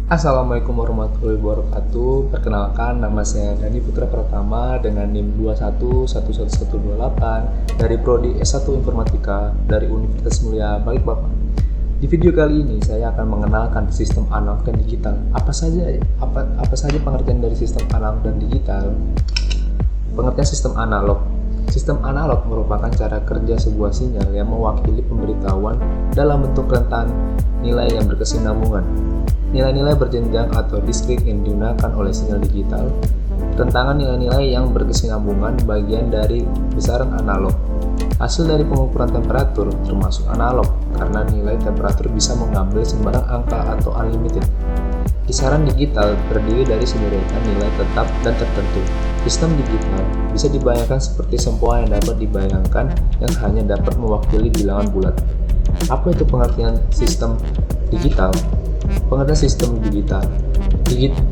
Assalamualaikum warahmatullahi wabarakatuh. Perkenalkan, nama saya Dani Putra Pratama dengan NIM 2111128 dari Prodi S1 Informatika dari Universitas Mulia Balikpapan. Di video kali ini saya akan mengenalkan sistem analog dan digital. Apa saja pengertian dari sistem analog dan digital? Pengertian sistem analog. Sistem analog merupakan cara kerja sebuah sinyal yang mewakili pemberitahuan dalam bentuk rentan nilai yang berkesinambungan. Nilai-nilai berjenjang atau diskrit yang digunakan oleh sinyal digital. Rentangan nilai-nilai yang berkesinambungan bagian dari besaran analog. Hasil dari pengukuran temperatur termasuk analog karena nilai temperatur bisa mengambil sembarang angka atau unlimited. Kisaran digital terdiri dari sederetan nilai tetap dan tertentu. Sistem digital bisa dibayangkan seperti sempoa yang dapat dibayangkan yang hanya dapat mewakili bilangan bulat. Apa itu pengertian sistem digital? Pengertian sistem digital.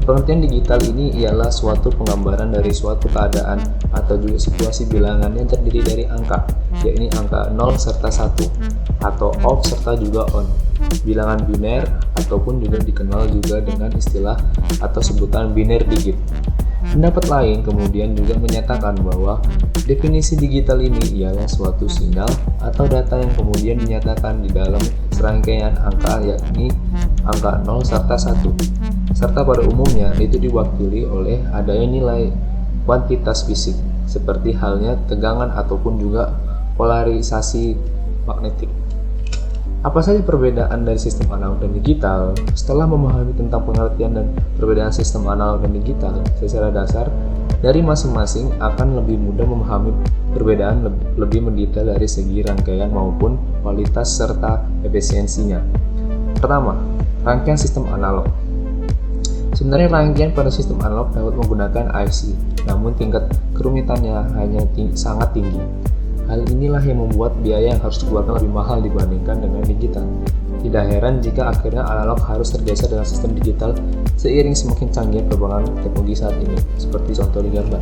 Pengertian digital ini ialah suatu penggambaran dari suatu keadaan atau juga situasi bilangan yang terdiri dari angka, yakni angka 0 serta 1, atau off serta juga on. Bilangan biner ataupun juga dikenal juga dengan istilah atau sebutan binary digit. Pendapat lain kemudian juga menyatakan bahwa definisi digital ini ialah suatu sinyal atau data yang kemudian dinyatakan di dalam serangkaian angka, yakni angka 0 serta 1, serta pada umumnya itu diwakili oleh adanya nilai kuantitas fisik seperti halnya tegangan ataupun juga polarisasi magnetik. Apa saja perbedaan dari sistem analog dan digital? Setelah memahami tentang pengertian dan perbedaan sistem analog dan digital secara dasar, dari masing-masing akan lebih mudah memahami perbedaan lebih mendetail dari segi rangkaian maupun kualitas serta efisiensinya. Pertama, rangkaian sistem analog. Sebenarnya rangkaian pada sistem analog dapat menggunakan IC, namun tingkat kerumitannya hanya sangat tinggi. Hal inilah yang membuat biaya yang harus dikeluarkan lebih mahal dibandingkan dengan digital. Tidak heran jika akhirnya analog harus tergeser dengan sistem digital seiring semakin canggih perkembangan teknologi saat ini, seperti contoh di gambar.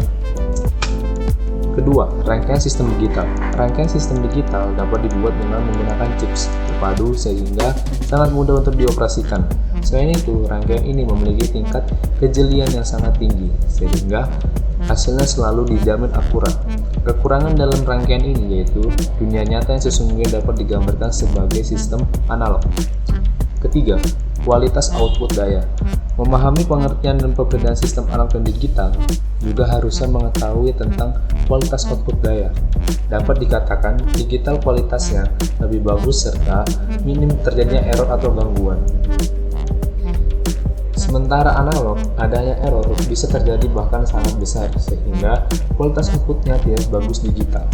Kedua, rangkaian sistem digital. Rangkaian sistem digital dapat dibuat dengan menggunakan chips terpadu sehingga sangat mudah untuk dioperasikan. Selain itu, rangkaian ini memiliki tingkat kejelian yang sangat tinggi sehingga hasilnya selalu dijamin akurat. Kekurangan dalam rangkaian ini yaitu dunia nyata yang sesungguhnya dapat digambarkan sebagai sistem analog. Ketiga, kualitas output daya. Memahami pengertian dan perbedaan sistem analog dan digital juga harusnya mengetahui tentang kualitas output daya. Dapat dikatakan digital kualitasnya lebih bagus serta minim terjadinya error atau gangguan. Sementara analog, adanya error bisa terjadi bahkan sangat besar sehingga kualitas outputnya tidak bagus digital.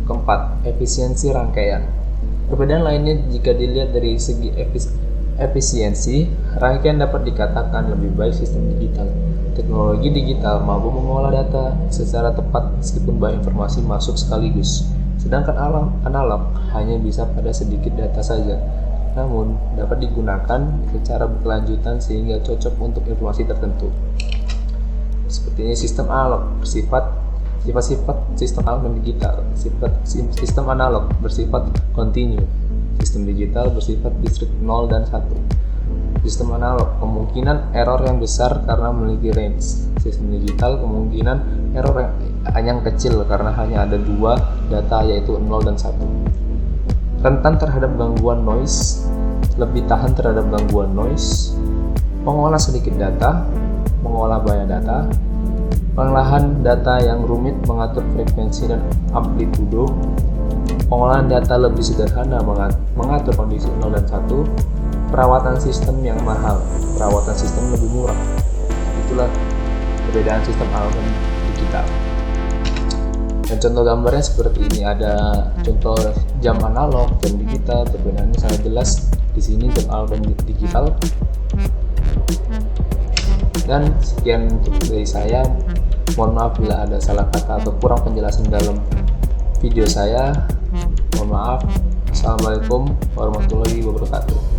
Keempat, efisiensi rangkaian. Perbedaan lainnya jika dilihat dari segi efisiensi, rangkaian dapat dikatakan lebih baik sistem digital. Teknologi digital mampu mengolah data secara tepat meskipun banyak informasi masuk sekaligus. Sedangkan analog hanya bisa pada sedikit data saja. Namun, dapat digunakan secara berkelanjutan sehingga cocok untuk informasi tertentu. Seperti ini sistem analog bersifat sistem analog dan digital. Sistem analog bersifat kontinu. Sistem digital bersifat diskrit 0 dan 1. Sistem analog kemungkinan error yang besar karena memiliki range. Sistem digital kemungkinan error yang kecil karena hanya ada dua data yaitu 0 dan 1. Rentan terhadap gangguan noise, lebih tahan terhadap gangguan noise, mengolah sedikit data, mengolah banyak data, pengolahan data yang rumit mengatur frekuensi dan amplitudo, pengolahan data lebih sederhana mengatur kondisi 0 dan 1, perawatan sistem yang mahal, perawatan sistem lebih murah. Itulah perbedaan sistem analog dan digital. Dan contoh gambarnya seperti ini, ada contoh jam analog dan digital, perbedaannya sangat jelas di sini jam analog dan digital. Dan sekian untuk dari saya, mohon maaf bila ada salah kata atau kurang penjelasan dalam video saya, mohon maaf. Assalamualaikum warahmatullahi wabarakatuh.